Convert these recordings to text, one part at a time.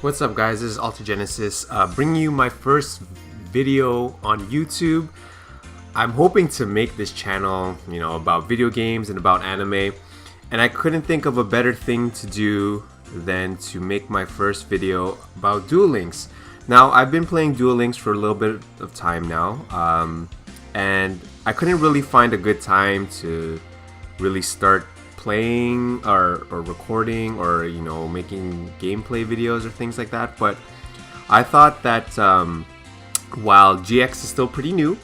What's up guys, this is AlterGenesis, bringing you my first video on YouTube. I'm hoping to make this channel, about video games and about anime, and I couldn't think of a better thing to do than to make my first video about Duel Links. Now, I've been playing Duel Links for a little bit of time now, and I couldn't really find a good time to really start playing or recording or making gameplay videos or things like that. But I thought that while GX is still pretty new,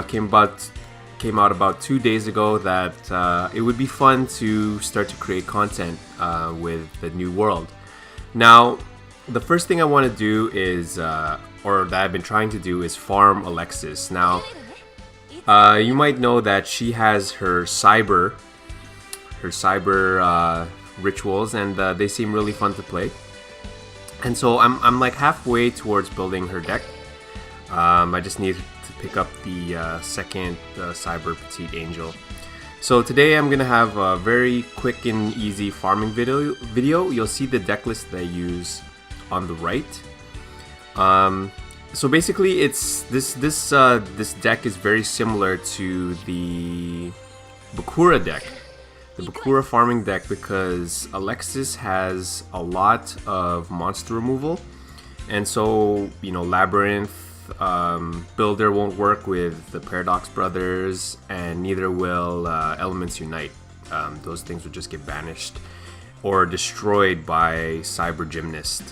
came out about 2 days ago, that it would be fun to start to create content with the new world. Now, the first thing I want to do is, or that I've been trying to do, is farm Alexis. Now, you might know that she has her cyber rituals, and they seem really fun to play. And so I'm like halfway towards building her deck. I just need to pick up the second cyber petite angel. So today I'm gonna have a very quick and easy farming video. You'll see the deck list that I use on the right. So basically, it's this deck is very similar to the Bakura deck. The Bakura farming deck, because Alexis has a lot of monster removal, and so Labyrinth Builder won't work with the Paradox Brothers, and neither will Elements Unite. Those things would just get banished or destroyed by Cyber Gymnast.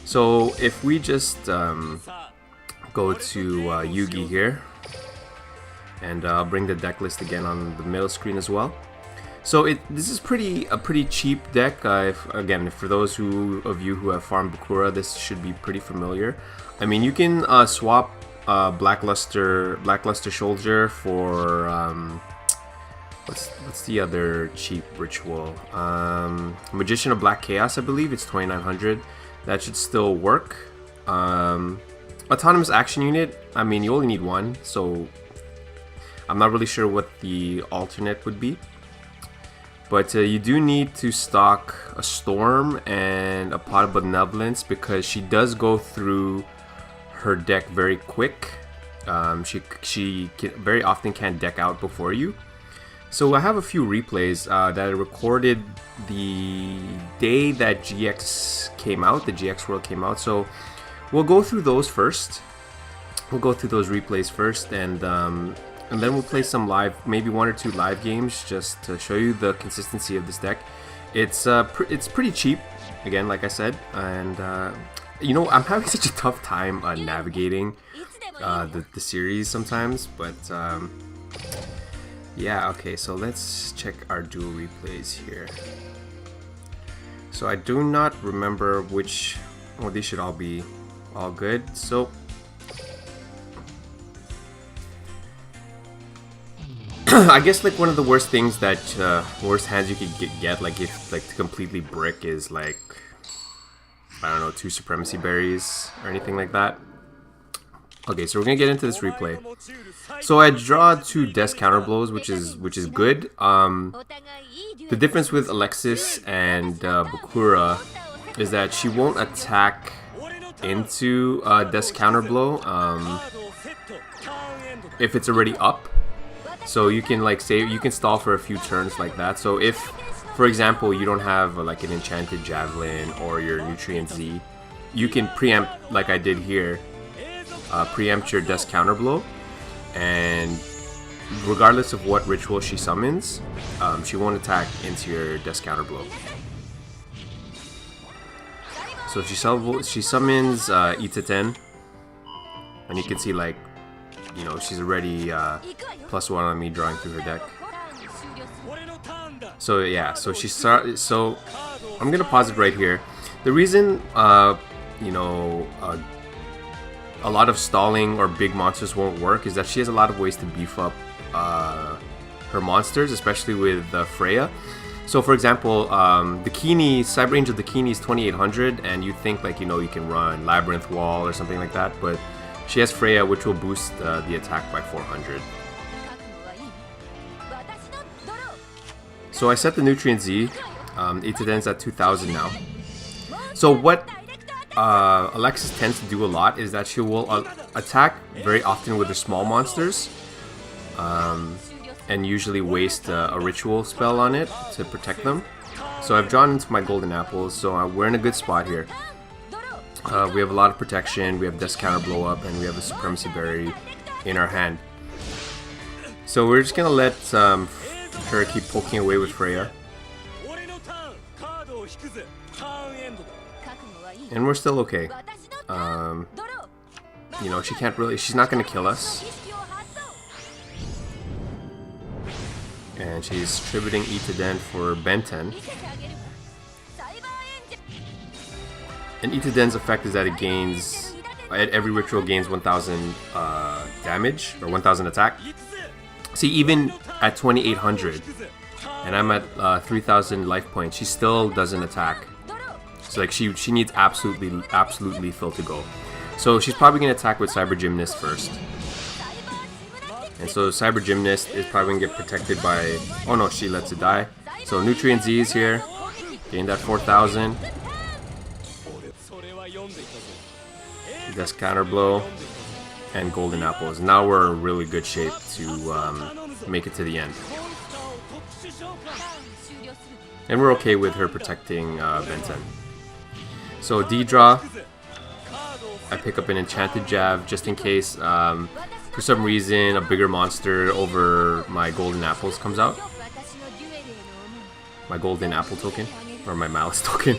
So if we just go to Yugi here, and I'll bring the deck list again on the middle screen as well. So this is a pretty cheap deck. Again, for those of you who have farmed Bakura, this should be pretty familiar. I mean, you can swap Blackluster Soldier for what's the other cheap ritual? Magician of Black Chaos, I believe. It's 2900. That should still work. Autonomous Action Unit, I mean, you only need one, so I'm not really sure what the alternate would be. But you do need to stock a Storm and a Pot of Benevolence, because she does go through her deck very quick. She very often can't deck out before you. So I have a few replays that I recorded the day that GX came out, the GX World came out. So we'll go through those first. We'll go through those replays first, and then we'll play some live, maybe 1 or 2 live games, just to show you the consistency of this deck. It's pretty cheap, again, like I said, and I'm having such a tough time navigating the series sometimes, but yeah. Okay, so let's check our duel replays here. So I do not remember which. Oh, these should all be all good. So I guess like one of the worst things that worst hands you could get, like if to completely brick, is like, I don't know, 2 Supremacy Berries or anything like that. Okay, so we're gonna get into this replay. So I draw 2 Death Counterblows, which is good. The difference with Alexis and Bakura is that she won't attack into Death Counterblow if it's already up. So you can you can stall for a few turns like that. So if, for example, you don't have like an Enchanted Javelin or your Nutrient Z, you can preempt, like I did here, preempt your Death Counterblow, and regardless of what ritual she summons, she won't attack into your Death Counterblow. So if she summons Itaten, and you can see she's already +1 on me drawing through her deck. So yeah, so I'm gonna pause it right here. The reason a lot of stalling or big monsters won't work is that she has a lot of ways to beef up her monsters, especially with Freya. So for example, the Kini, Cyber Angel Dakini is 2800, and you think you can run Labyrinth Wall or something like that, but she has Freya, which will boost the attack by 400. So I set the Nutrient Z. Itaden's at 2000 now. So what Alexis tends to do a lot is that she will attack very often with her small monsters, and usually waste a ritual spell on it to protect them. So I've drawn into my golden apples, so we're in a good spot here. We have a lot of protection, we have Death Counter Blow Up, and we have a Supremacy Berry in our hand. So we're just gonna let her keep poking away with Freya. And we're still okay. You know, she's not gonna kill us. And she's distributing E to Den for Benten. And E to Den's effect is that it gains, every ritual gains 1000 damage, or 1000 attack. See, even at 2800, and I'm at 3000 life points, she still doesn't attack. So like she needs absolute lethal to go. So she's probably gonna attack with Cyber Gymnast first. And so Cyber Gymnast is probably gonna get protected by, oh no, she lets it die. So Nutrient Z is here, gain that 4000. Death Counter Blow and Golden Apples. Now we're in really good shape to make it to the end. And we're okay with her protecting Benten. So D-Draw, I pick up an Enchanted Jab just in case for some reason a bigger monster over my Golden Apples comes out. My Golden Apple token, or my Malice token.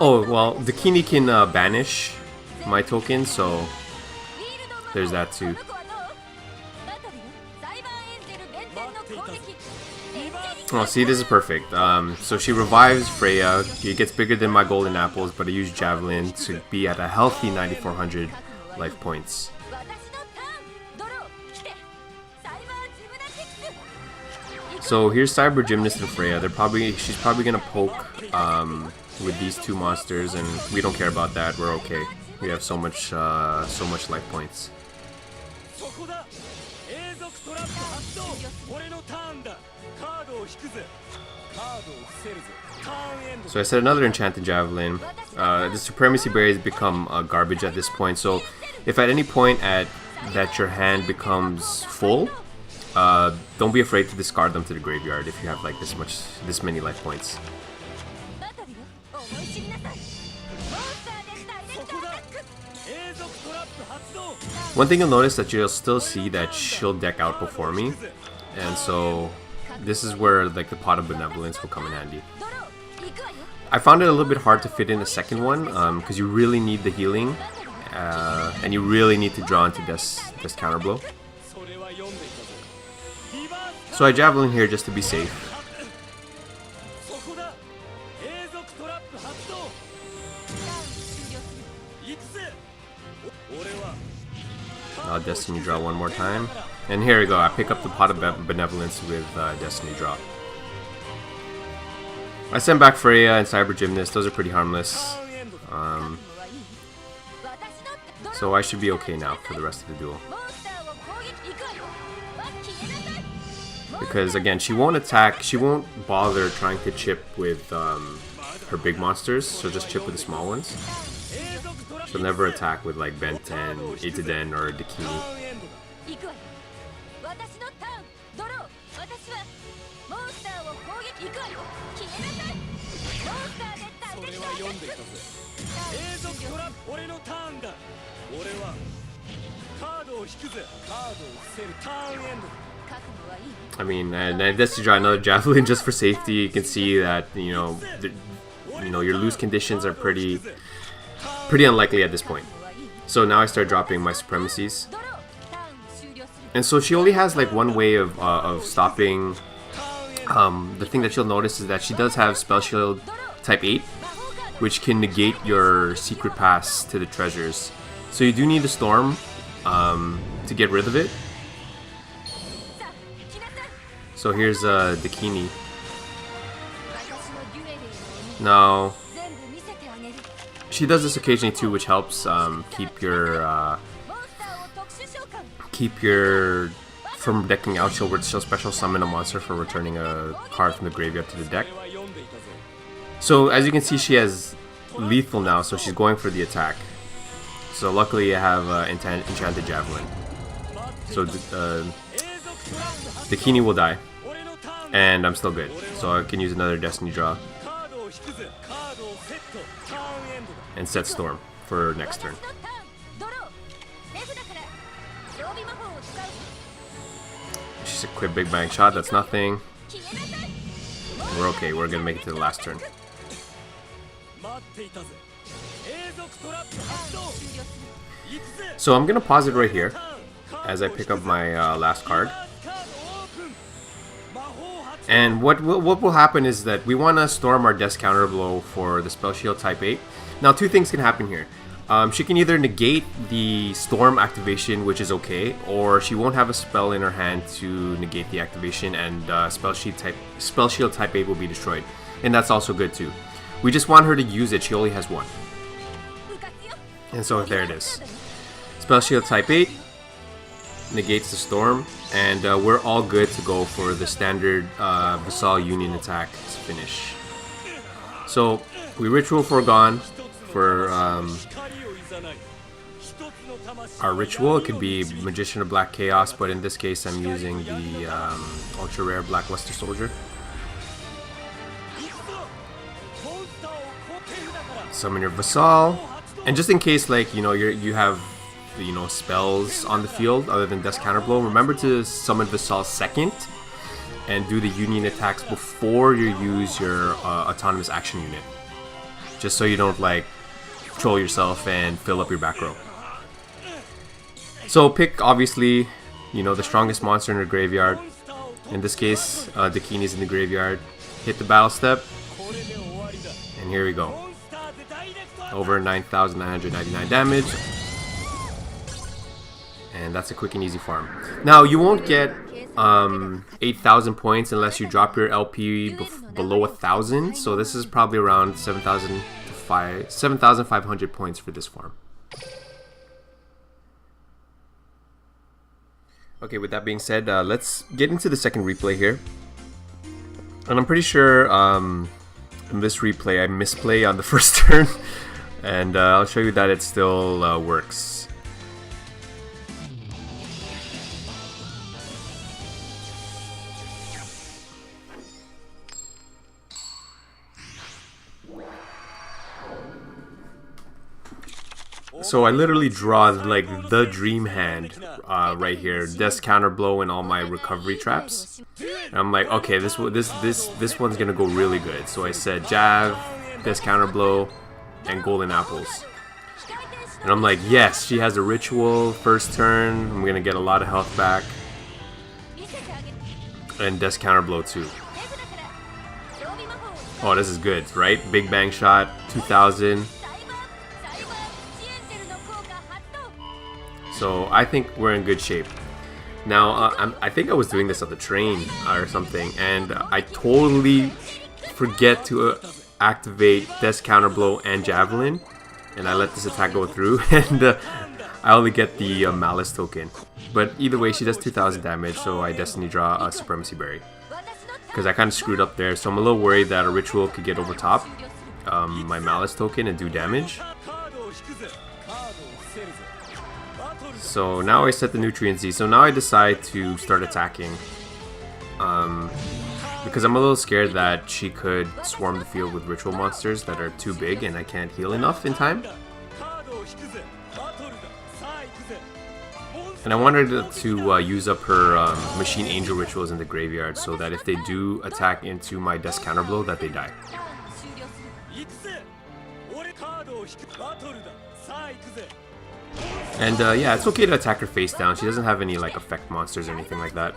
Oh, well, Dakini can banish my token, so there's that too. Oh, see, this is perfect. So she revives Freya. It gets bigger than my Golden Apples, but I use Javelin to be at a healthy 9400 life points. So here's Cyber Gymnast and Freya. She's probably gonna poke with these two monsters, and we don't care about that. We're okay. We have so much life points. So I set another Enchanted Javelin. The Supremacy Berries become garbage at this point. So if at any point that your hand becomes full, don't be afraid to discard them to the graveyard if you have like this many life points. One thing you'll notice that you'll still see that she'll deck out before me, and so this is where like the Pot of Benevolence will come in handy. I found it a little bit hard to fit in a second one because you really need the healing, and you really need to draw into Death Counter Blow. So I Javelin here just to be safe. I'll Destiny Draw one more time. And here we go, I pick up the Pot of Benevolence with Destiny Draw. I send back Freya and Cyber Gymnast, those are pretty harmless. So I should be okay now for the rest of the duel. Because again, she won't bother trying to chip with her big monsters, so just chip with the small ones. She'll never attack with like Benten, Itaden, or Dakini. I mean, and I just draw another Javelin just for safety. You can see that your loose conditions are pretty unlikely at this point. So now I start dropping my Supremacies. And so she only has like one way of stopping. The thing that you'll notice is that she does have Spell Shield type 8, which can negate your secret pass to the treasures. So you do need a Storm to get rid of it. So here's Dakini. Now, she does this occasionally too, which helps keep your from decking out. She'll special summon a monster for returning a card from the graveyard to the deck. So as you can see, she has lethal now, so she's going for the attack. So luckily I have Enchanted Javelin. So Dakini will die. And I'm still good. So I can use another Destiny draw. And set Storm for next turn. She's a quick Big Bang Shot, that's nothing. We're okay, we're gonna make it to the last turn. So I'm gonna pause it right here as I pick up my last card. And what will happen is that we want to storm our Death Counter Blow for the Spell Shield type 8. Now, two things can happen here. She can either negate the Storm activation, which is okay, or she won't have a spell in her hand to negate the activation, and Spell Shield type 8 will be destroyed. And that's also good too. We just want her to use it. She only has one. And so there it is. Spell Shield type 8 negates the Storm, and we're all good to go for the standard Vassal Union attack finish. So we Ritual Foregone for our ritual. It could be Magician of Black Chaos, but in this case I'm using the ultra rare Blackluster Soldier. Summon your Vassal, and just in case, like, you know, you have, you know, spells on the field other than Death Counter Blow, remember to summon Vassal second and do the Union attacks before you use your autonomous action unit, just so you don't like troll yourself and fill up your back row. So pick, obviously, you know, the strongest monster in your graveyard. In this case, Dakini's in the graveyard. Hit the battle step, and here we go. Over 9,999 damage. And that's a quick and easy farm. Now, you won't get 8,000 points unless you drop your LP below 1,000. So this is probably around 7,500 points for this farm. Okay, with that being said, let's get into the second replay here. And I'm pretty sure in this replay I misplay on the first turn. And I'll show you that it still works. So I literally draw like the dream hand right here, Death Counter Blow and all my recovery traps. And I'm like, okay, this one's gonna go really good. So I said Jav, Death Counter Blow, and Golden Apples. And I'm like, yes, she has a ritual first turn. I'm gonna get a lot of health back, and Death Counter Blow too. Oh, this is good, right? Big Bang Shot, 2,000. So I think we're in good shape. Now, I think I was doing this on the train or something, and I totally forget to activate Death Counter Blow and Javelin, and I let this attack go through, and I only get the Malice token. But either way, she does 2,000 damage, so I Destiny draw a Supremacy Berry. Because I kind of screwed up there, so I'm a little worried that a Ritual could get over top my Malice token and do damage. So now I set the Nutrient Z. So now I decide to start attacking. Because I'm a little scared that she could swarm the field with ritual monsters that are too big and I can't heal enough in time. And I wanted to use up her Machine Angel rituals in the graveyard so that if they do attack into my Death Counter Blow, that they die. And yeah, it's okay to attack her face down. She doesn't have any like effect monsters or anything like that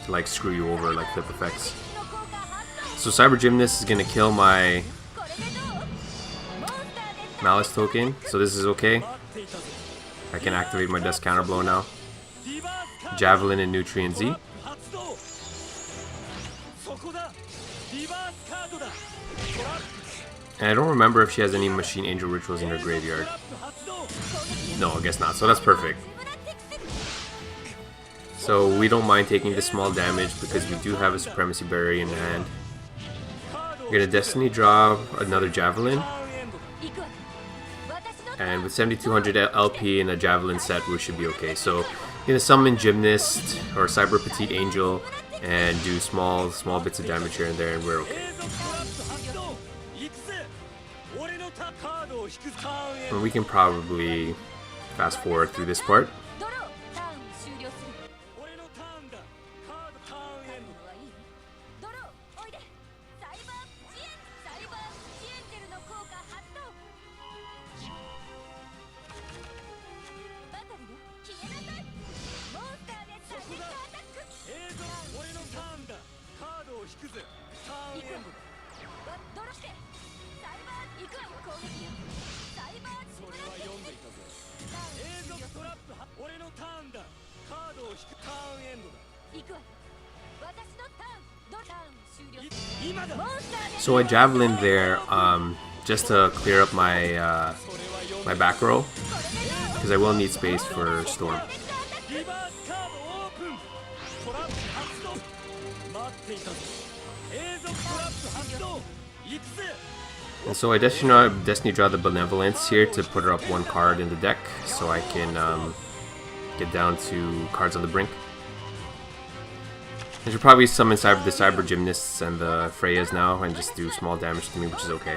to like screw you over like flip effects. So Cyber Gymnast is gonna kill my Malice token, so this is okay. I can activate my Death Counter Blow now. Javelin and Nutrient Z. And I don't remember if she has any Machine Angel rituals in her graveyard. No, I guess not, so that's perfect. So we don't mind taking the small damage because we do have a Supremacy Berry in hand. We're gonna Destiny draw another Javelin. And with 7200 LP and a Javelin set, we should be okay. So, gonna summon Gymnast or Cyber Petite Angel and do small bits of damage here and there, and we're okay. And we can probably fast forward through this part. So I Javelin there just to clear up my my back row, because I will need space for Storm. And so I Destiny draw the Benevolence here to put her up one card in the deck, so I can get down to cards on the brink. I should probably summon the Cyber Gymnasts and the Freyas now and just do small damage to me, which is okay.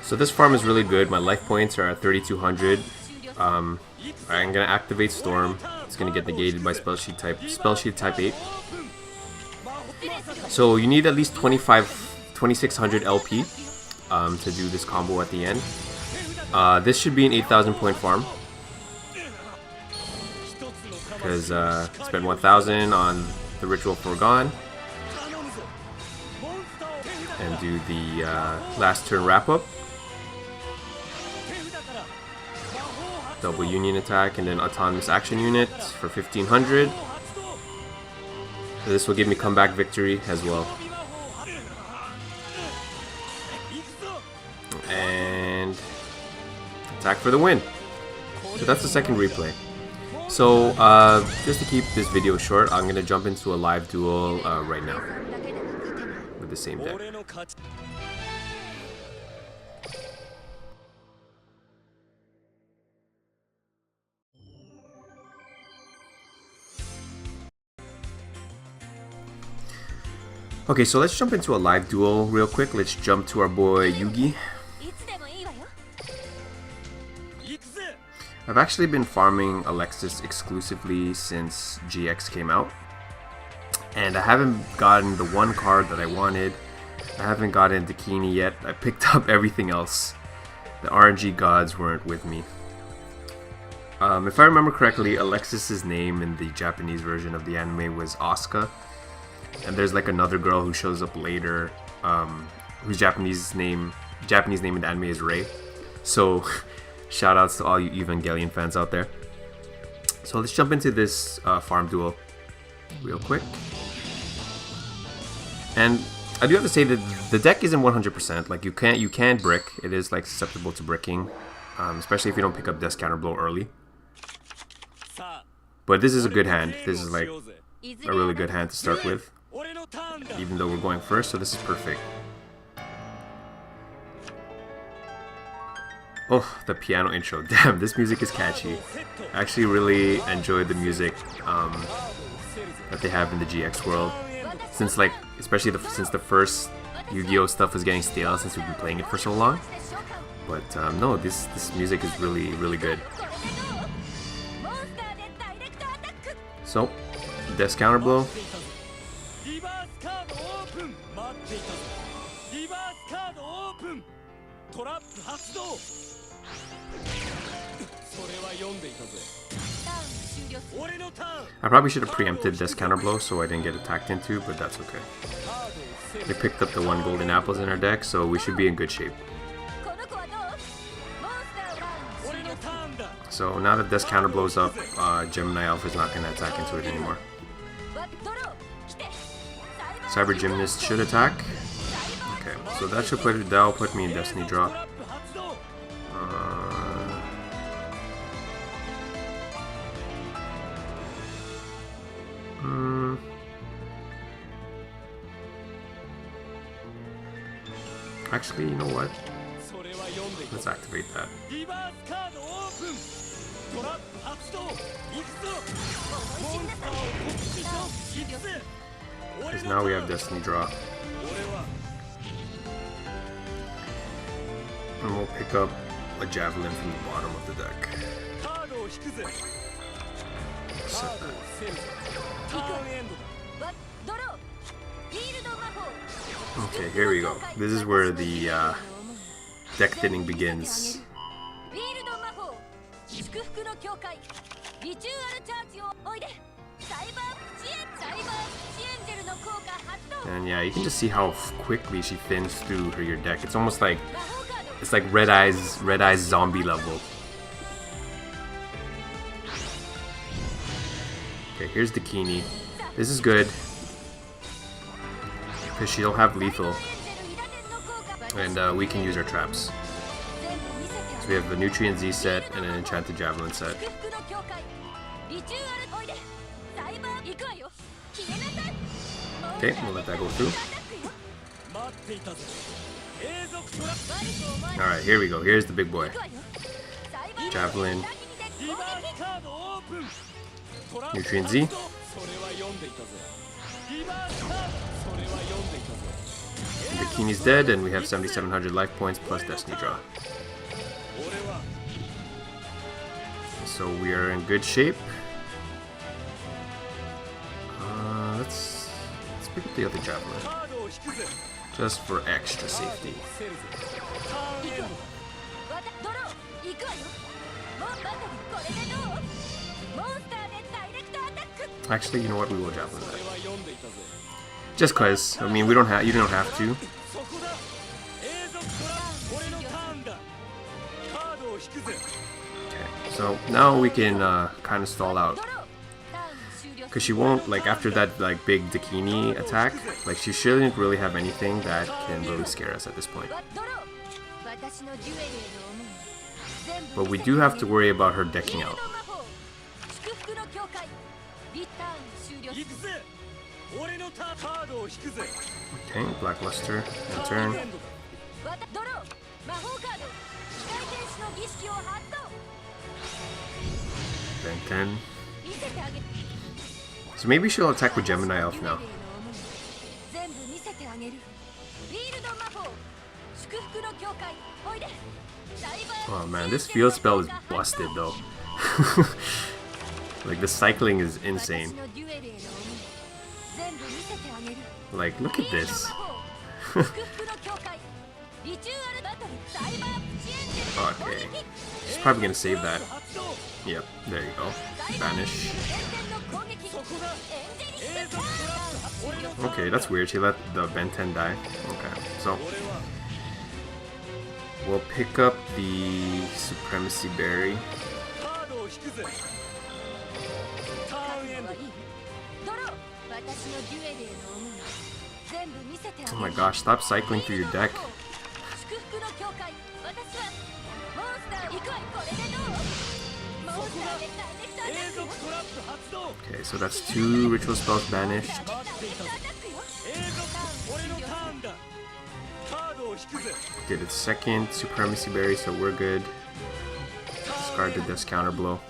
So this farm is really good. My life points are at 3200. I'm gonna activate Storm. It's gonna get negated by spell sheet type 8. So you need at least 2600 LP to do this combo at the end. This should be an 8,000 point farm, because spend 1,000 on the Ritual Foregone and do the last turn wrap up. Double Union attack and then Autonomous Action Unit for 1500. This will give me comeback victory as well. And attack for the win. So that's the second replay. So just to keep this video short, I'm gonna jump into a live duel right now with the same deck. Okay, so let's jump into a live duel real quick. Let's jump to our boy Yugi. I've actually been farming Alexis exclusively since GX came out, and I haven't gotten the one card that I wanted. I haven't gotten Dakini yet. I picked up everything else. The RNG gods weren't with me. If I remember correctly, Alexis's name in the Japanese version of the anime was Asuka. And there's like another girl who shows up later, whose Japanese name in the anime is Rei. So, shout outs to all you Evangelion fans out there. So let's jump into this farm duel real quick. And I do have to say that the deck isn't 100%. Like you can brick. It is like susceptible to bricking, especially if you don't pick up Death Counter Blow early. But this is a good hand. This is like a really good hand to start with, even though we're going first, so this is perfect. Oh, the piano intro. Damn, this music is catchy. I actually really enjoyed the music that they have in the GX world. Since like, especially since the first Yu-Gi-Oh stuff was getting stale since we've been playing it for so long. But no, this music is really, really good. So, Death Counter Blow. I probably should have preempted this counter blow so I didn't get attacked into, but that's okay. They picked up the 1 golden apples in our deck, so we should be in good shape. So now that this counter blows up, Gemini Alpha is not going to attack into it anymore. Cyber Gymnast should attack. Okay, so that'll put me in Destiny draw. Actually, you know what? Let's activate that. Because now we have Destiny draw. And we'll pick up a Javelin from the bottom of the deck. Set that. Okay, here we go. This is where the deck thinning begins. And yeah, you can just see how quickly she thins through your deck. It's almost like Red Eyes zombie level. Okay, here's Dakini. This is good because she'll have lethal, and we can use our traps. So we have a Nutrient Z set and an Enchanted Javelin set. Okay, we'll let that go through. Alright, here we go. Here's the big boy. Javelin. Nutrient Z. Bikini's dead, and we have 7,700 life points plus Destiny draw. So we are in good shape. Let's pick up the other Javelin, just for extra safety. Actually, you know what? We will Javelin that. Just cause, I mean, you don't have to. Okay, so now we can kind of stall out. Cause she won't, like, after that big Dakini attack, like, she shouldn't really have anything that can really scare us at this point. But we do have to worry about her decking out. Okay, Blackluster, in turn. Ben 10. So maybe she'll attack with Gemini Elf now. Oh man, this field spell is busted though. Like, the cycling is insane. Like, look at this. Okay. She's probably gonna save that. Yep, there you go. Banish. Okay, that's weird. She let the Ben 10 die. Okay, so we'll pick up the Supremacy Berry. Oh my gosh, stop cycling through your deck. Okay, so that's 2 ritual spells banished. Okay, the second Supremacy Berry, so we're good. Discard the Death's Counter Blow.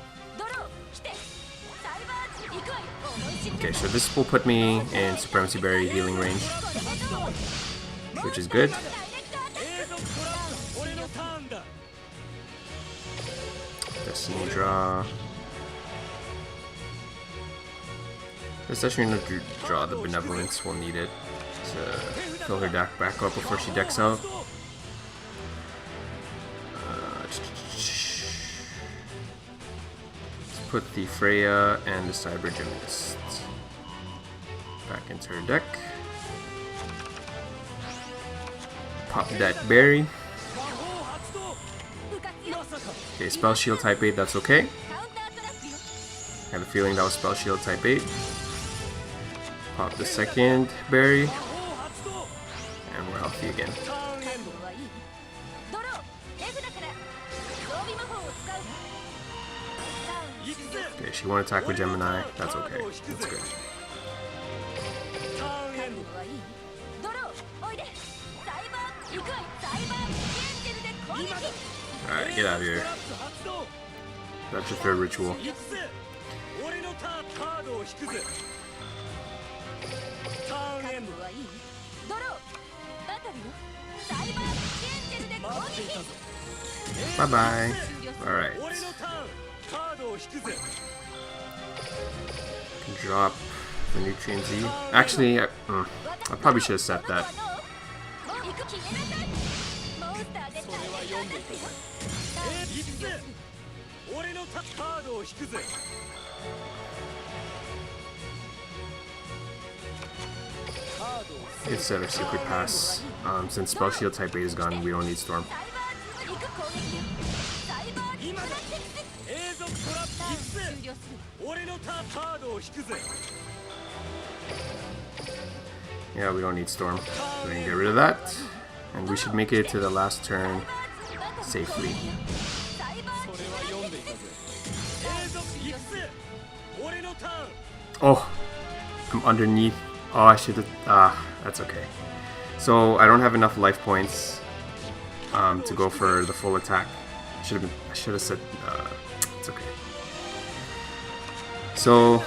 Okay, so this will put me in Supremacy Berry healing range, which is good. Destiny draw. It's actually going to draw the Benevolence. We'll need it to fill her deck back up before she decks out. Let's put the Freya and the CyberGenesis back into her deck. Pop that berry. Okay, Spell Shield type 8, that's okay. I had a feeling that was Spell Shield type 8. Pop the second berry. And we're healthy again. Okay, she won't attack with Gemini. That's okay. That's good. Alright, get out of here. That's your third ritual. Bye bye. Alright. Drop the Nutrient Z. Actually, I probably should have set that. Instead of Secret Pass, since Spell Shield type 8 is gone, we don't need Storm. Yeah, we don't need Storm. We can get rid of that, and we should make it to the last turn safely. Oh, I'm underneath. Oh, I should have. That's okay. So I don't have enough life points to go for the full attack. I should have said. It's okay. So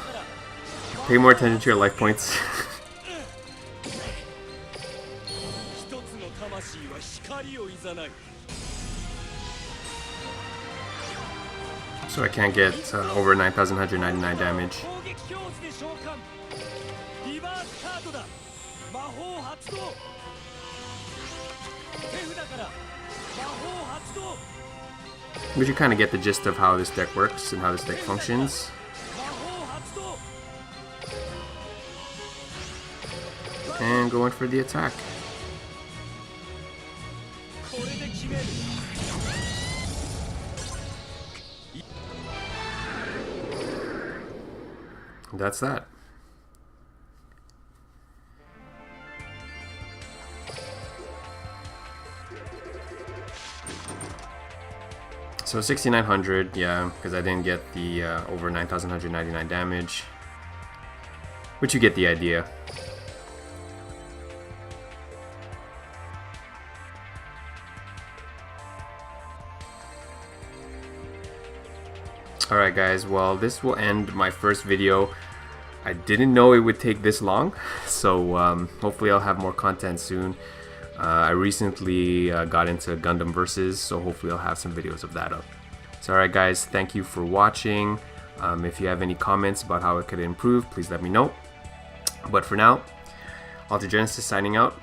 pay more attention to your life points. So I can't get over 9,199 damage. But you kind of get the gist of how this deck works and how this deck functions. And going for the attack. That's that. So 6,900, yeah, because I didn't get the over 9,199 damage, but you get the idea. Alright guys, well this will end my first video. I didn't know it would take this long, so hopefully I'll have more content soon. I recently got into Gundam Versus, so hopefully I'll have some videos of that up. So alright guys, thank you for watching. If you have any comments about how it could improve, please let me know. But for now, AlterGenesis signing out.